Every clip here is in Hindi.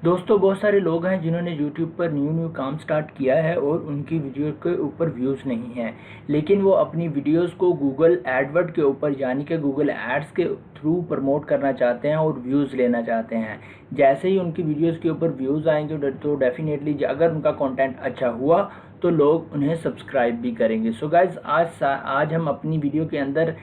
दोस्तों बहुत सारे लोग हैं जिन्होंने YouTube पर न्यू काम स्टार्ट किया है और उनकी वीडियो के ऊपर व्यूज़ नहीं हैं, लेकिन वो अपनी वीडियोस को गूगल एडवर्ड के ऊपर यानी कि गूगल एड्स के थ्रू प्रमोट करना चाहते हैं और व्यूज़ लेना चाहते हैं। जैसे ही उनकी वीडियोस के ऊपर व्यूज़ आएंगे तो डेफिनेटली अगर उनका कंटेंट अच्छा हुआ तो लोग उन्हें सब्सक्राइब भी करेंगे। सो गाइज आज हम अपनी वीडियो के अंदर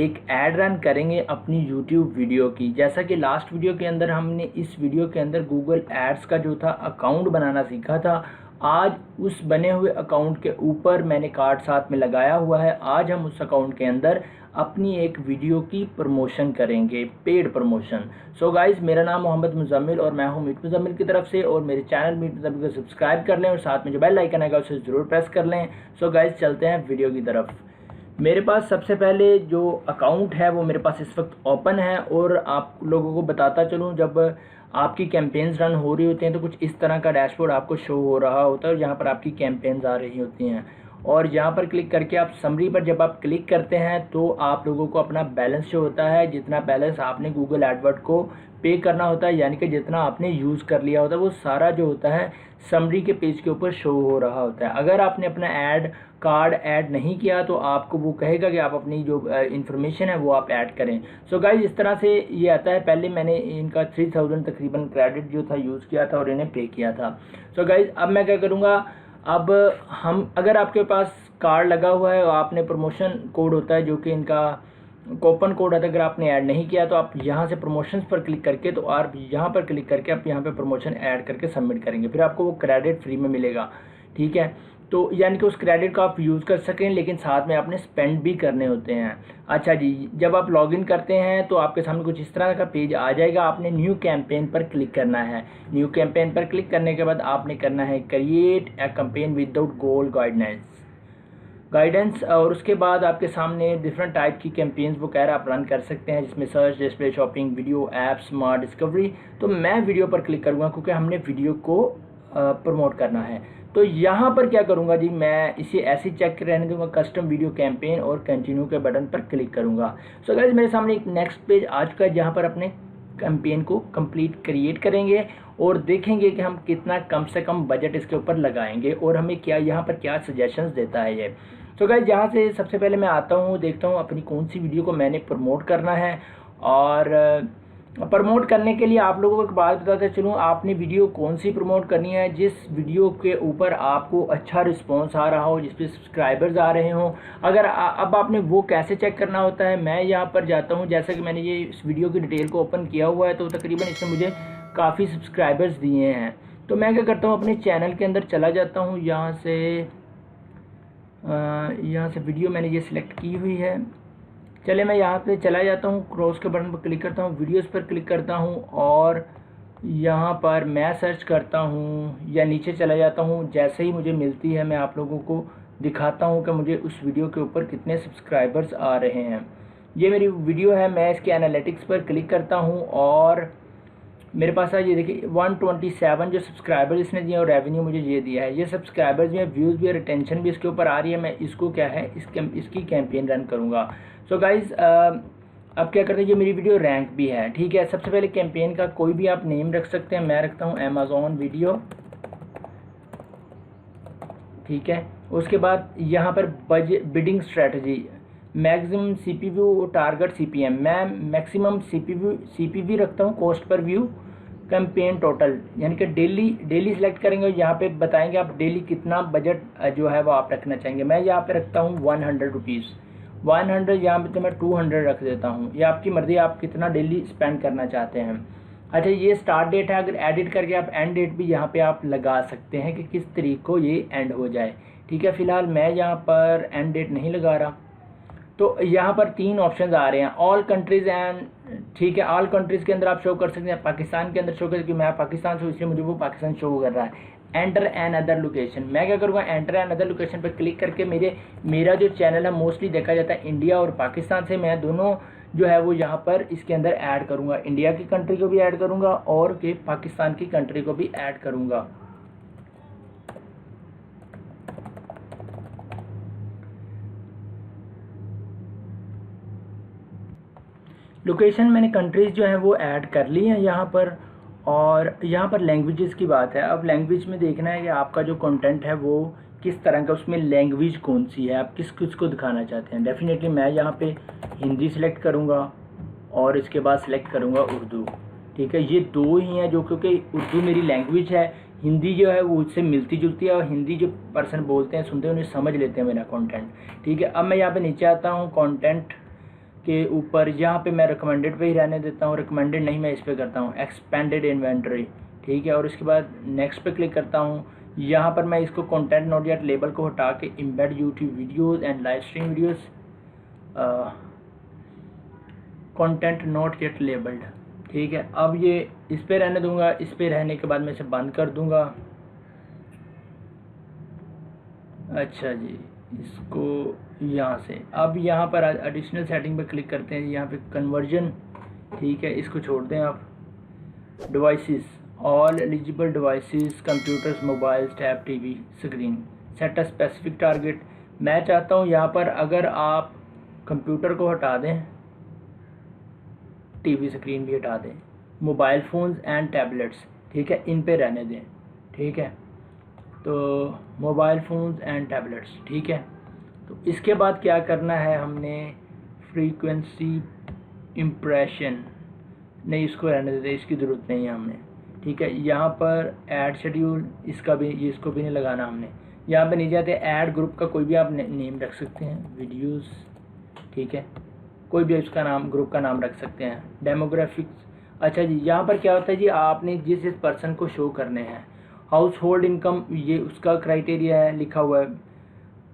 एक ऐड रन करेंगे अपनी YouTube वीडियो की। जैसा कि लास्ट वीडियो के अंदर हमने इस वीडियो के अंदर गूगल एड्स का जो था अकाउंट बनाना सीखा था, आज उस बने हुए अकाउंट के ऊपर मैंने कार्ड साथ में लगाया हुआ है। आज हम उस अकाउंट के अंदर अपनी एक वीडियो की प्रमोशन करेंगे, पेड प्रमोशन। सो गाइज, मेरा नाम मोहम्मद मुजम्मिल और मैं हूं मीट मुजम्मिल की तरफ से, और मेरे चैनल मीट मुजम्मिल को सब्सक्राइब कर लें और साथ में जो बेल आइकन आएगा उसे ज़रूर प्रेस कर लें। सो गाइज, चलते हैं वीडियो की तरफ। मेरे पास सबसे पहले जो अकाउंट है वो मेरे पास इस वक्त ओपन है, और आप लोगों को बताता चलूँ, जब आपकी कैंपेन्स रन हो रही होती हैं तो कुछ इस तरह का डैशबोर्ड आपको शो हो रहा होता है, जहाँ पर आपकी कैंपेन्स आ रही होती हैं। और यहाँ पर क्लिक करके आप समरी पर जब आप क्लिक करते हैं तो आप लोगों को अपना बैलेंस शो होता है, जितना बैलेंस आपने गूगल एडवर्ड को पे करना होता है, यानी कि जितना आपने यूज़ कर लिया होता है वो सारा जो होता है समरी के पेज के ऊपर शो हो रहा होता है। अगर आपने अपना कार्ड ऐड नहीं किया तो आपको वो कहेगा कि आप अपनी जो इन्फॉर्मेशन है वो आप ऐड करें। सो गाइज, इस तरह से ये आता है। पहले मैंने इनका 3000 तकरीबन क्रेडिट जो था यूज़ किया था और इन्हें पे किया था। सो गाइज, अब मैं क्या करूँगा, अब हम अगर आपके पास कार्ड लगा हुआ है और आपने प्रमोशन कोड होता है जो कि इनका कूपन कोड है, अगर आपने ऐड नहीं किया तो आप यहाँ से प्रमोशंस पर क्लिक करके, तो आप यहाँ पर क्लिक करके आप यहाँ पे प्रमोशन ऐड करके सबमिट करेंगे, फिर आपको वो क्रेडिट फ्री में मिलेगा। ठीक है, तो यानी कि उस क्रेडिट को आप यूज़ कर सकें, लेकिन साथ में आपने स्पेंड भी करने होते हैं। अच्छा जी, जब आप लॉगिन करते हैं तो आपके सामने कुछ इस तरह का पेज आ जाएगा। आपने न्यू कैंपेन पर क्लिक करना है। न्यू कैंपेन पर क्लिक करने के बाद आपने करना है create a campaign without goal guidance, और उसके बाद आपके सामने डिफरेंट टाइप की कैंपेन्स वो कह रहा है आप रन कर सकते हैं, जिसमें search, display, shopping, video, app, smart discovery. तो मैं वीडियो पर क्लिक करूँगा क्योंकि हमने वीडियो को प्रमोट करना है। तो यहाँ पर क्या करूँगा जी, मैं इसे ऐसे चेक रहने दूँगा, कस्टम वीडियो कैंपेन, और कंटिन्यू के बटन पर क्लिक करूँगा। सो गाइस, मेरे सामने एक नेक्स्ट पेज आ चुका है जहाँ पर अपने कैंपेन को कंप्लीट क्रिएट करेंगे और देखेंगे कि हम कितना कम से कम बजट इसके ऊपर लगाएंगे और हमें क्या यहाँ पर क्या सजेशंस देता है ये। तो गाइस, यहाँ से सबसे पहले मैं आता हूँ, देखता हूँ अपनी कौन सी वीडियो को मैंने प्रमोट करना है। और प्रमोट करने के लिए आप लोगों को एक बात बताते चलूँ, आपने वीडियो कौन सी प्रमोट करनी है, जिस वीडियो के ऊपर आपको अच्छा रिस्पांस आ रहा हो, जिस पे सब्सक्राइबर्स आ रहे हों। अगर अब आपने वो कैसे चेक करना होता है, मैं यहाँ पर जाता हूँ। जैसा कि मैंने ये इस वीडियो की डिटेल को ओपन किया हुआ है तो तकरीबन इसने मुझे काफ़ी सब्सक्राइबर्स दिए हैं। तो मैं क्या करता हूँ, अपने चैनल के अंदर चला जाता हूँ। यहाँ से वीडियो मैंने ये सिलेक्ट की हुई है। चले, मैं यहाँ पे चला जाता हूँ, क्रॉस के बटन पर क्लिक करता हूँ, वीडियोस पर क्लिक करता हूँ, और यहाँ पर मैं सर्च करता हूँ या नीचे चला जाता हूँ। जैसे ही मुझे मिलती है मैं आप लोगों को दिखाता हूँ कि मुझे उस वीडियो के ऊपर कितने सब्सक्राइबर्स आ रहे हैं। ये मेरी वीडियो है, मैं इसके एनालिटिक्स पर क्लिक करता हूँ और मेरे पास है ये देखिए 127 जो सब्सक्राइबर इसने दिए और रेवेन्यू मुझे ये दिया है। ये सब्सक्राइबर्स भी है, व्यूज़ भी है, रिटेंशन भी इसके ऊपर आ रही है। मैं इसको क्या है इसकी कैंपेन रन करूँगा। सो गाइज़, अब क्या करते हैं, ये मेरी वीडियो रैंक भी है। ठीक है, सबसे पहले कैंपेन का कोई भी आप नेम रख सकते हैं। मैं रखता हूँ अमेज़ॉन वीडियो। ठीक है, उसके बाद यहाँ पर bidding strategy, maximum CPV target CPM, मैं मैक्सिमम सीपीवी रखता हूँ, cost per view, campaign total, यानी कि डेली सिलेक्ट करेंगे। यहाँ पे बताएंगे आप डेली कितना बजट जो है वो आप रखना चाहेंगे। मैं यहाँ पे रखता हूँ 100 रुपीज़, 100। यहाँ पे तो मैं 200 रख देता हूँ। ये आपकी मर्ज़ी, आप कितना डेली स्पेंड करना चाहते हैं। अच्छा, ये स्टार्ट डेट है, अगर एडिट करके आप एंड डेट भी यहाँ पे आप लगा सकते हैं कि किस तरीक को ये एंड हो जाए। ठीक है, फ़िलहाल मैं यहाँ पर एंड डेट नहीं लगा रहा। तो यहाँ पर 3 ऑप्शन आ रहे हैं, ऑल कंट्रीज़ एंड, ठीक है, ऑल कंट्रीज़ के अंदर आप शो कर सकते हैं, पाकिस्तान के अंदर शो कर, क्योंकि मैं पाकिस्तान से, इसलिए मुझे वो पाकिस्तान शो कर रहा है। एंटर एन अदर लोकेशन, मैं क्या करूँगा, एंटर एन अदर लोकेशन पर क्लिक करके मेरा जो चैनल है मोस्टली देखा जाता है इंडिया और पाकिस्तान से, मैं दोनों जो है वो यहाँ पर इसके अंदर ऐड करूँगा। इंडिया की कंट्री को भी ऐड करूँगा और कि पाकिस्तान की कंट्री को भी ऐड करूँगा। लोकेशन मैंने कंट्रीज़ जो है वो ऐड कर ली हैं यहाँ पर, और यहाँ पर लैंग्वेजेस की बात है। अब लैंग्वेज में देखना है कि आपका जो कंटेंट है वो किस तरह का, उसमें लैंग्वेज कौन सी है, आप किस किस को दिखाना चाहते हैं। डेफिनेटली मैं यहाँ पे हिंदी सेलेक्ट करूँगा और इसके बाद सेलेक्ट करूँगा उर्दू। ठीक है, ये दो ही हैं जो, क्योंकि उर्दू मेरी लैंग्वेज है, हिंदी जो है वो उससे मिलती जुलती है और हिंदी जो पर्सन बोलते हैं सुनते हैं उन्हें समझ लेते हैं मेरा कंटेंट। ठीक है, अब मैं यहाँ पे नीचे आता हूँ कंटेंट के ऊपर, यहाँ पे मैं रिकमेंडेड पे ही रहने देता हूँ, रिकमेंडेड नहीं मैं इस पर करता हूँ एक्सपेंडेड इन्वेंटरी। ठीक है, और उसके बाद नेक्स्ट पे क्लिक करता हूँ। यहाँ पर मैं इसको कंटेंट नॉट येट लेबल को हटा के embed YouTube videos and live stream videos, content not yet labelled. ठीक है, अब ये इस पे रहने दूंगा। इस पे रहने के बाद मैं इसे बंद कर दूंगा। अच्छा जी, इसको यहाँ से अब यहाँ पर एडिशनल सेटिंग पे क्लिक करते हैं, यहाँ पे कन्वर्जन। ठीक है, इसको छोड़ दें आप। Devices, all eligible devices, computers, mobiles, tab, TV screen, set a specific target. मैं चाहता हूँ यहाँ पर अगर आप कंप्यूटर को हटा दें, टीवी स्क्रीन भी हटा दें, मोबाइल फ़ोन्स एंड टैबलेट्स, ठीक है, इन पे रहने दें। ठीक है, तो मोबाइल फ़ोन्स एंड टैबलेट्स। ठीक है, तो इसके बाद क्या करना है हमने, फ्रीक्वेंसी इम्प्रेशन नहीं, इसको रहने देते, इसकी ज़रूरत नहीं है हमें। ठीक है, यहाँ पर ऐड शेड्यूल, इसका भी इसको भी नहीं लगाना हमने। यहाँ पे नीचे आते हैं ऐड ग्रुप का कोई भी आप नेम रख सकते हैं, वीडियोस। ठीक है, कोई भी उसका नाम, ग्रुप का नाम रख सकते हैं। डेमोग्राफिक्स, अच्छा जी, यहाँ पर क्या होता है जी, आपने जिस पर्सन को शो करने हैं, हाउस होल्ड इनकम ये उसका क्राइटेरिया है, लिखा हुआ है।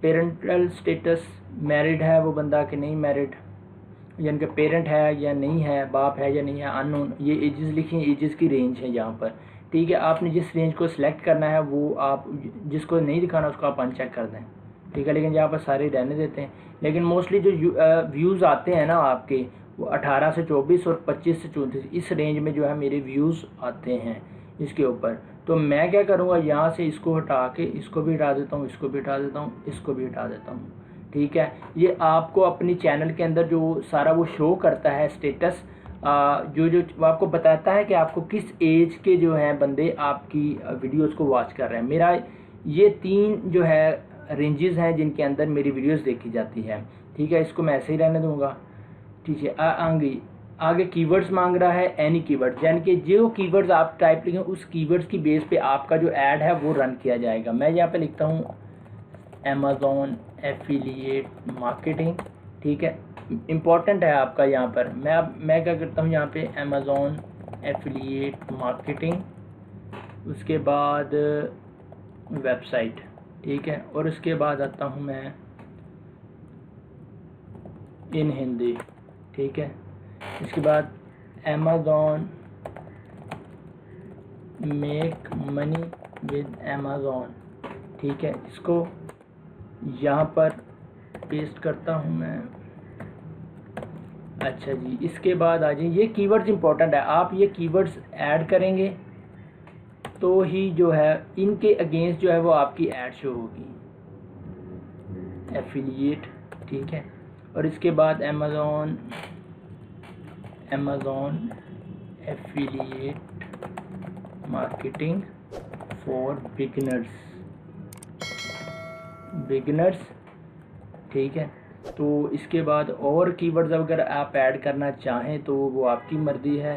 पेरेंटल स्टेटस, मैरिड है वो बंदा कि नहीं मैरिड, यानी कि पेरेंट है या नहीं है, बाप है या नहीं है, अननोन। ये एजेस लिखी हैं, एजेस की रेंज है यहाँ पर। ठीक है, आपने जिस रेंज को सिलेक्ट करना है वो आप, जिसको नहीं दिखाना उसको आप अनचेक कर दें। ठीक है, लेकिन यहाँ पर सारे रहने देते हैं। लेकिन मोस्टली जो व्यूज़ आते हैं ना आपके, वो 18 से 24 और 25 से 34 इस रेंज में जो है मेरे व्यूज़ आते हैं इसके ऊपर। तो मैं क्या करूँगा, यहाँ से इसको हटा के इसको भी हटा देता हूँ, इसको भी हटा देता हूँ, इसको भी हटा देता हूँ। ठीक है, ये आपको अपनी चैनल के अंदर जो सारा वो शो करता है स्टेटस, जो वो आपको बताता है कि आपको किस एज के जो हैं बंदे आपकी वीडियोस को वॉच कर रहे हैं। मेरा ये 3 जो है रेंजेस हैं जिनके अंदर मेरी वीडियोस देखी जाती है। ठीक है, इसको मैं ऐसे ही रहने दूंगा। ठीक है, आगे कीवर्ड्स मांग रहा है, एनी कीवर्ड, यानी कि जो कीवर्ड्स आप टाइप लिखें उस कीवर्ड्स की बेस पे आपका जो ऐड है वो रन किया जाएगा। मैं यहाँ पे लिखता हूँ अमेज़ॉन एफिलिएट मार्केटिंग। ठीक है, इम्पॉर्टेंट है आपका यहाँ पर। मैं क्या करता हूँ यहाँ पे अमेज़ॉन एफिलिएट मार्केटिंग, उसके बाद वेबसाइट। ठीक है, और उसके बाद आता हूँ मैं इन हिंदी। ठीक है, इसके बाद Amazon make money with Amazon. ठीक है, इसको यहाँ पर पेस्ट करता हूँ मैं। अच्छा जी, इसके बाद आ जाइए, ये कीवर्ड्स इंपॉर्टेंट है, आप ये कीवर्ड्स ऐड करेंगे तो ही जो है इनके अगेंस्ट जो है वो आपकी ऐड शो होगी। एफिलिएट, ठीक है, और इसके बाद Amazon affiliate marketing for beginners. ठीक है, तो इसके बाद और कीवर्ड्स अगर आप ऐड करना चाहें तो वो आपकी मर्ज़ी है।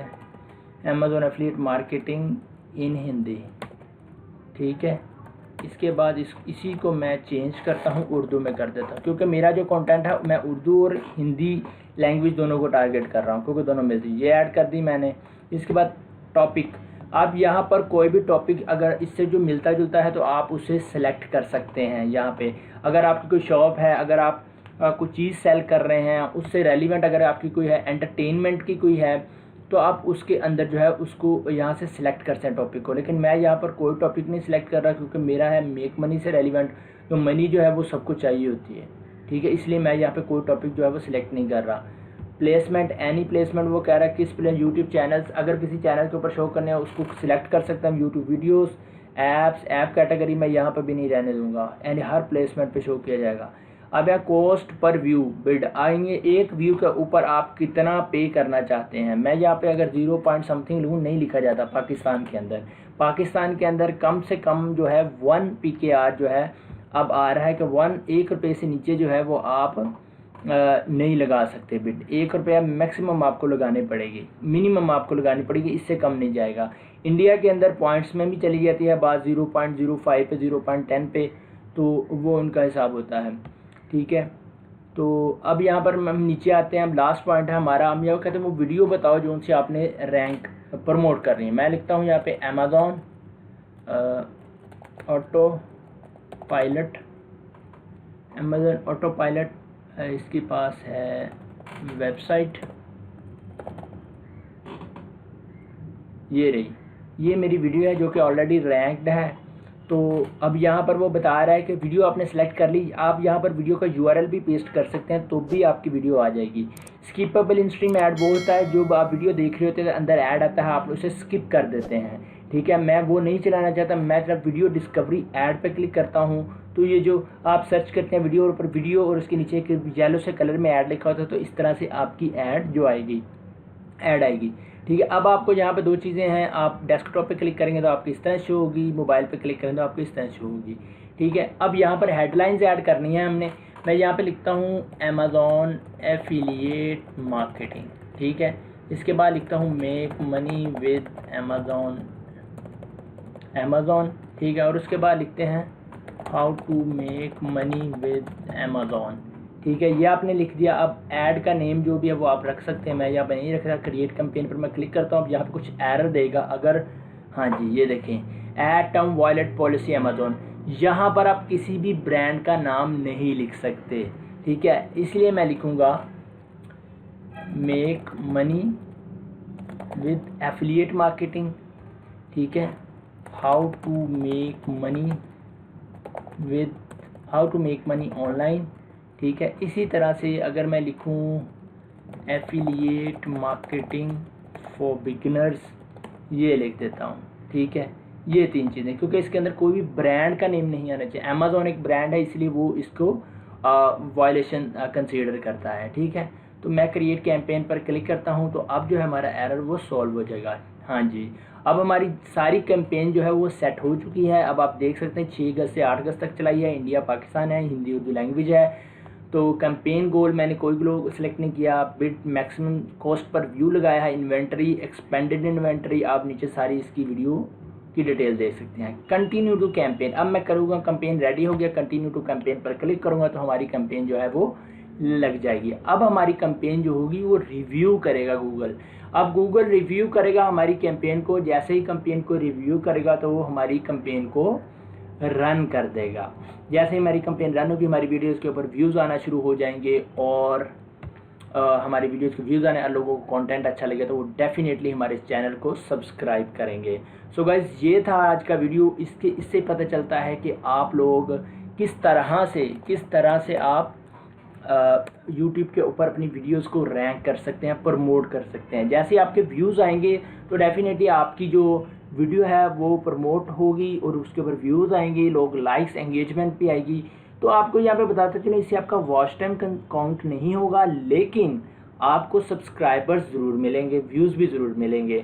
Amazon affiliate marketing in Hindi. ठीक है, इसके बाद इसी को मैं चेंज करता हूँ, उर्दू में कर देता हूँ, क्योंकि मेरा जो कंटेंट है मैं उर्दू और हिंदी लैंग्वेज दोनों को टारगेट कर रहा हूँ, क्योंकि दोनों मिलती। ये ऐड कर दी मैंने। इसके बाद टॉपिक, आप यहाँ पर कोई भी टॉपिक अगर इससे जो मिलता जुलता है तो आप उसे सेलेक्ट कर सकते हैं। यहाँ पे अगर आपकी कोई शॉप है, अगर आप कुछ चीज़ सेल कर रहे हैं, उससे रेलिवेंट अगर आपकी कोई है, एंटरटेनमेंट की कोई है, तो आप उसके अंदर जो है उसको यहाँ से सिलेक्ट कर सकते हैं टॉपिक को। लेकिन मैं यहाँ पर कोई टॉपिक नहीं सिलेक्ट कर रहा, क्योंकि मेरा है मेक मनी से रेलिवेंट, तो मनी जो है वो सबको चाहिए होती है। ठीक है, इसलिए मैं यहाँ पे कोई टॉपिक जो है वो सिलेक्ट नहीं कर रहा। प्लेसमेंट, एनी प्लेसमेंट, वो कह रहा है किस प्लेस, यूट्यूब चैनल्स, अगर किसी चैनल के ऊपर शो करने हैं उसको सिलेक्ट कर सकते हैं। YouTube videos, apps, app category मैं यहाँ पर भी नहीं रहने दूंगा, यानी हर प्लेसमेंट पे शो किया जाएगा। अब यहाँ कॉस्ट पर व्यू बिड आएंगे, एक व्यू के ऊपर आप कितना पे करना चाहते हैं। मैं यहाँ पे अगर 0 पॉइंट समथिंग लूँ, नहीं लिखा जाता पाकिस्तान के अंदर। पाकिस्तान के अंदर कम से कम जो है 1 PKR जो है अब आ रहा है कि 1 रुपये से नीचे जो है वो आप नहीं लगा सकते बिड। 1 रुपया मैक्सिमम आपको लगाने पड़ेगी, मिनिमम आपको लगानी पड़ेगी, इससे कम नहीं जाएगा। इंडिया के अंदर पॉइंट्स में भी चली जाती है बात 0.05 पे, 0.10 पे, तो वो उनका हिसाब होता है। ठीक है, तो अब यहाँ पर हम नीचे आते हैं। अब लास्ट पॉइंट है हमारा, हम यहाँ कहते हैं वो वीडियो बताओ जो उनसे आपने रैंक प्रमोट कर रही है। मैं लिखता हूँ यहाँ पे Amazon auto pilot, Amazon auto pilot, इसके पास है वेबसाइट, ये रही, ये मेरी वीडियो है जो कि ऑलरेडी रैंक्ड है। तो अब यहाँ पर वो बता रहा है कि वीडियो आपने सेलेक्ट कर ली, आप यहाँ पर वीडियो का URL भी पेस्ट कर सकते हैं तो भी आपकी वीडियो आ जाएगी। स्किपेबल इन स्ट्रीम ऐड वो होता है जो आप वीडियो देख रहे होते हैं अंदर ऐड आता है, आप उसे स्किप कर देते हैं। ठीक है, मैं वो नहीं चलाना चाहता, मैं सिर्फ वीडियो डिस्कवरी ऐड पे क्लिक करता हूँ तो ये जो आप सर्च करते हैं वीडियो पर वीडियो और उसके नीचे एक येलो से कलर में ऐड लिखा होता है, तो इस तरह से आपकी ऐड जो आएगी, ऐड आएगी। ठीक है, अब आपको यहाँ पे दो चीज़ें हैं, आप डेस्कटॉप पे क्लिक करेंगे तो आपकी इस तरह शो होगी, मोबाइल पे क्लिक करेंगे तो आपकी इस तरह शो होगी। ठीक है, अब यहाँ पर हेडलाइंस ऐड करनी है हमने। मैं यहाँ पे लिखता हूँ अमेज़ॉन एफिलिएट मार्केटिंग। ठीक है, इसके बाद लिखता हूँ मेक मनी विद अमेज़ॉन। ठीक है, और उसके बाद लिखते हैं how to make money with Amazon. ठीक है, ये आपने लिख दिया। अब ऐड का नेम जो भी है वो आप रख सकते हैं, मैं यहाँ पर नहीं रख रहा। क्रिएट कैंपेन पर मैं क्लिक करता हूँ, अब यहाँ पे कुछ एरर देगा अगर, हाँ जी ये देखें, ad term violate policy Amazon, यहाँ पर आप किसी भी ब्रांड का नाम नहीं लिख सकते। ठीक है, इसलिए मैं लिखूँगा make money with affiliate marketing. ठीक है, how to make money online. ठीक है, इसी तरह से अगर मैं लिखूं एफिलिएट मार्केटिंग फॉर बिगिनर्स, ये लिख देता हूं। ठीक है, ये 3 चीज़ें, क्योंकि इसके अंदर कोई भी ब्रांड का नेम नहीं आना चाहिए। अमेज़ॉन एक ब्रांड है इसलिए वो इसको वायलेशन कंसीडर करता है। ठीक है, तो मैं क्रिएट कैंपेन पर क्लिक करता हूं तो अब जो है हमारा एरर वो सॉल्व हो जाएगा। हाँ जी, अब हमारी सारी कैंपेन जो है वो सेट हो चुकी है। अब आप देख सकते हैं 6 अगस्त से 8 अगस्त तक चलाई है, इंडिया पाकिस्तान है, हिंदी उर्दू लैंग्वेज है। तो कैंपेन गोल मैंने कोई ग्लो सेलेक्ट नहीं किया, bid maximum cost per view लगाया है, इन्वेंटरी एक्सपेंडेड इन्वेंटरी, आप नीचे सारी इसकी वीडियो की डिटेल देख सकते हैं। कंटिन्यू टू कैंपेन, अब मैं करूँगा, कैंपेन रेडी हो गया, कंटिन्यू टू कैंपेन पर क्लिक करूँगा तो हमारी कैंपेन जो है वो लग जाएगी। अब हमारी कैंपेन जो होगी वो रिव्यू करेगा गूगल। अब गूगल रिव्यू करेगा हमारी कैंपेन को, जैसे ही कैंपेन को रिव्यू करेगा तो वो हमारी कैंपेन को रन कर देगा। जैसे ही हमारी कैंपेन रन होगी हमारी वीडियोस के ऊपर व्यूज़ आना शुरू हो जाएंगे और हमारी वीडियोस के व्यूज़ आने और लोगों को कंटेंट अच्छा लगे तो वो डेफिनेटली हमारे चैनल को सब्सक्राइब करेंगे। सो गाइज, ये था आज का वीडियो। इससे पता चलता है कि आप लोग किस तरह से आप यूट्यूब के ऊपर अपनी वीडियोस को रैंक कर सकते हैं, प्रमोट कर सकते हैं। जैसे आपके व्यूज़ आएंगे तो डेफिनेटली आपकी जो वीडियो है वो प्रमोट होगी और उसके ऊपर व्यूज़ आएंगे, लोग लाइक्स, एंगेजमेंट भी आएगी। तो आपको यहाँ पे बताते चलो, इससे आपका वॉच टाइम काउंट नहीं होगा, लेकिन आपको सब्सक्राइबर्स ज़रूर मिलेंगे, व्यूज़ भी ज़रूर मिलेंगे,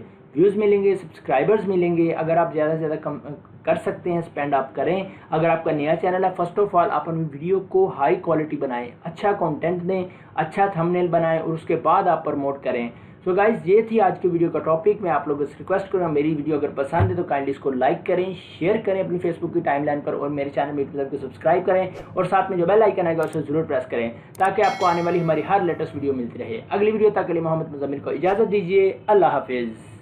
सब्सक्राइबर्स मिलेंगे। अगर आप ज़्यादा से ज़्यादा कम कर सकते हैं, स्पेंड आप करें। अगर आपका नया चैनल है, फर्स्ट ऑफ ऑल आप अपनी वीडियो को हाई क्वालिटी बनाएं, अच्छा कंटेंट दें, अच्छा थंबनेल बनाएं और उसके बाद आप प्रमोट करें। सो गाइज, ये थी आज की वीडियो का टॉपिक। मैं आप लोगों से रिक्वेस्ट करूँगा, मेरी वीडियो अगर पसंद है तो काइंडली इसको लाइक करें, शेयर करें अपनी फेसबुक की टाइमलाइन पर और मेरे चैनल मीट को सब्सक्राइब करें और साथ में जो बेल आइकन आएगा उसे जरूर प्रेस करें ताकि आपको आने वाली हमारी हर लेटेस्ट वीडियो मिलती रहे। अगली वीडियो तक के लिए मोहम्मद मुज़म्मिल को इजाज़त दीजिए। अल्लाह हाफिज़।